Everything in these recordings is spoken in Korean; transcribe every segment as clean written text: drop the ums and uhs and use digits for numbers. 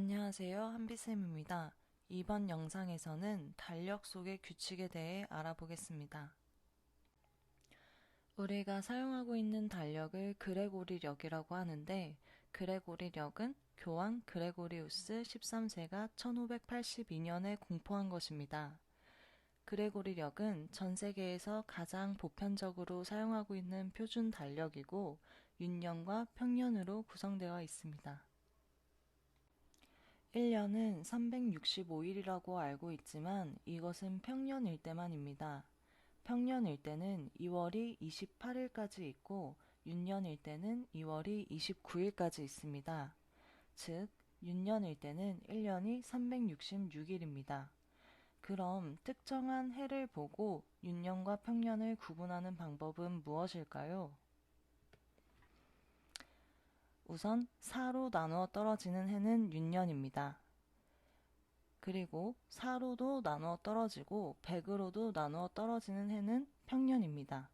안녕하세요. 한비쌤입니다. 이번 영상에서는 달력 속의 규칙에 대해 알아보겠습니다. 우리가 사용하고 있는 달력을 그레고리력이라고 하는데, 그레고리력은 교황 그레고리우스 13세가 1582년에 공포한 것입니다. 그레고리력은 전 세계에서 가장 보편적으로 사용하고 있는 표준 달력이고, 윤년과 평년으로 구성되어 있습니다. 1년은 365일이라고 알고 있지만 이것은 평년일 때만입니다. 평년일 때는 2월이 28일까지 있고 윤년일 때는 2월이 29일까지 있습니다. 즉, 윤년일 때는 1년이 366일입니다. 그럼 특정한 해를 보고 윤년과 평년을 구분하는 방법은 무엇일까요? 우선 4로 나누어 떨어지는 해는 윤년입니다. 그리고 4로도 나누어 떨어지고 100으로도 나누어 떨어지는 해는 평년입니다.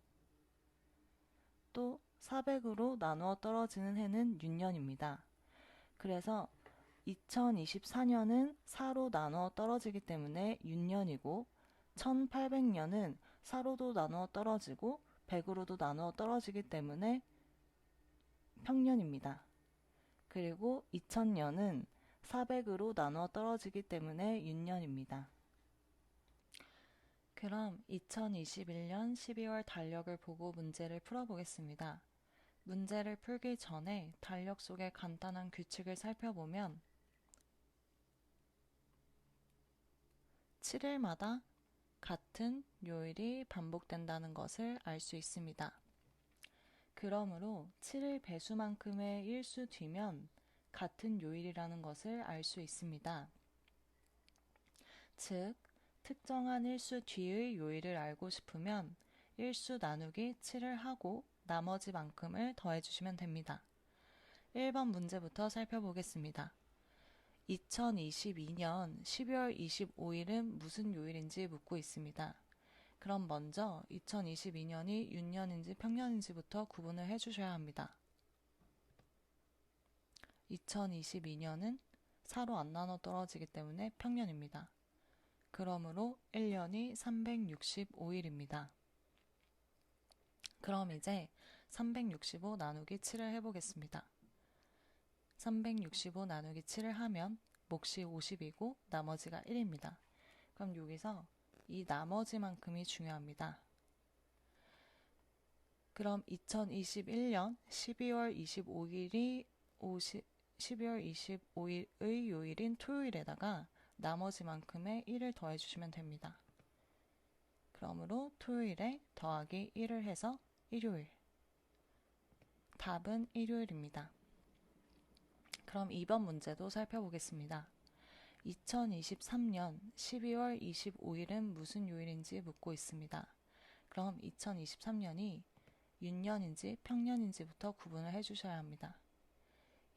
또 400으로 나누어 떨어지는 해는 윤년입니다. 그래서 2024년은 4로 나누어 떨어지기 때문에 윤년이고 1800년은 4로도 나누어 떨어지고 100으로도 나누어 떨어지기 때문에 평년입니다. 그리고 2000년은 400으로 나누어 떨어지기 때문에 윤년입니다. 그럼 2021년 12월 달력을 보고 문제를 풀어보겠습니다. 문제를 풀기 전에 달력 속의 간단한 규칙을 살펴보면 7일마다 같은 요일이 반복된다는 것을 알 수 있습니다. 그러므로 7일 배수만큼의 일수 뒤면 같은 요일이라는 것을 알 수 있습니다. 즉, 특정한 일수 뒤의 요일을 알고 싶으면 일수 나누기 7을 하고 나머지 만큼을 더해주시면 됩니다. 1번 문제부터 살펴보겠습니다. 2022년 12월 25일은 무슨 요일인지 묻고 있습니다. 그럼 먼저 2022년이 윤년인지 평년인지부터 구분을 해주셔야 합니다. 2022년은 4로 안 나눠 떨어지기 때문에 평년입니다. 그러므로 1년이 365일입니다. 그럼 이제 365 나누기 7을 해보겠습니다. 365 나누기 7을 하면 몫이 50이고 나머지가 1입니다. 그럼 여기서 이 나머지만큼이 중요합니다. 그럼 2021년 12월 25일이 12월 25일의 요일인 토요일에다가 나머지만큼의 1을 더해주시면 됩니다. 그러므로 토요일에 더하기 1을 해서 일요일. 답은 일요일입니다. 그럼 2번 문제도 살펴보겠습니다. 2023년 12월 25일은 무슨 요일인지 묻고 있습니다. 그럼 2023년이 윤년인지 평년인지부터 구분을 해주셔야 합니다.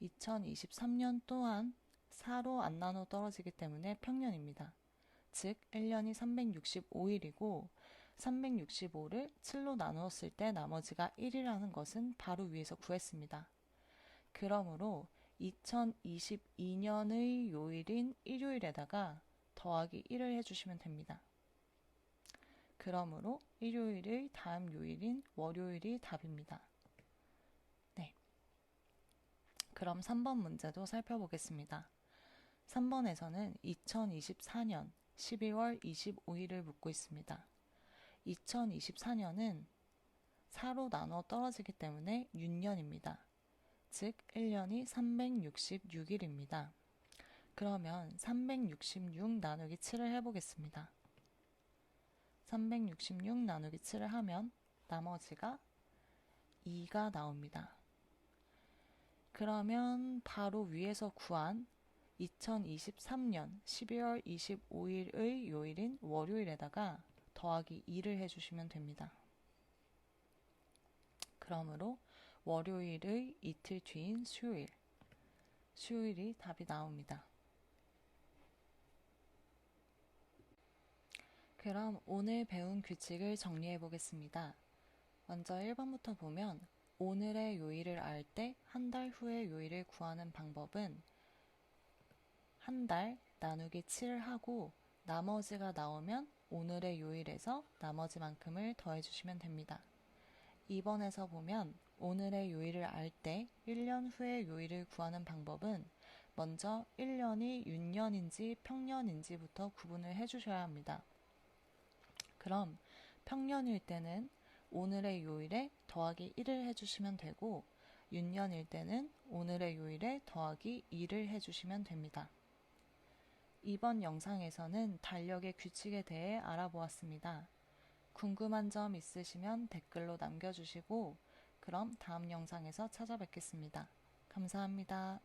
2023년 또한 4로 안 나눠 떨어지기 때문에 평년입니다. 즉 1년이 365일이고 365를 7로 나누었을 때 나머지가 1이라는 것은 바로 위에서 구했습니다. 그러므로 2022년의 요일인 일요일에다가 더하기 1을 해주시면 됩니다. 그러므로 일요일의 다음 요일인 월요일이 답입니다. 네. 그럼 3번 문제도 살펴보겠습니다. 3번에서는 2024년 12월 25일을 묻고 있습니다. 2024년은 4로 나눠 떨어지기 때문에 윤년입니다. 즉 1년이 366일입니다. 그러면 366 나누기 7을 해보겠습니다. 366 나누기 7을 하면 나머지가 2가 나옵니다. 그러면 바로 위에서 구한 2023년 12월 25일의 요일인 월요일에다가 더하기 2를 해주시면 됩니다. 그러므로 월요일의 이틀 뒤인 수요일, 수요일이 답이 나옵니다. 그럼 오늘 배운 규칙을 정리해 보겠습니다. 먼저 1번부터 보면 오늘의 요일을 알 때 한 달 후의 요일을 구하는 방법은 한 달 나누기 7 하고 나머지가 나오면 오늘의 요일에서 나머지만큼을 더해주시면 됩니다. 2번에서 보면 오늘의 요일을 알 때 1년 후의 요일을 구하는 방법은 먼저 1년이 윤년인지 평년인지부터 구분을 해주셔야 합니다. 그럼 평년일 때는 오늘의 요일에 더하기 1을 해주시면 되고 윤년일 때는 오늘의 요일에 더하기 2를 해주시면 됩니다. 이번 영상에서는 달력의 규칙에 대해 알아보았습니다. 궁금한 점 있으시면 댓글로 남겨주시고 그럼 다음 영상에서 찾아뵙겠습니다. 감사합니다.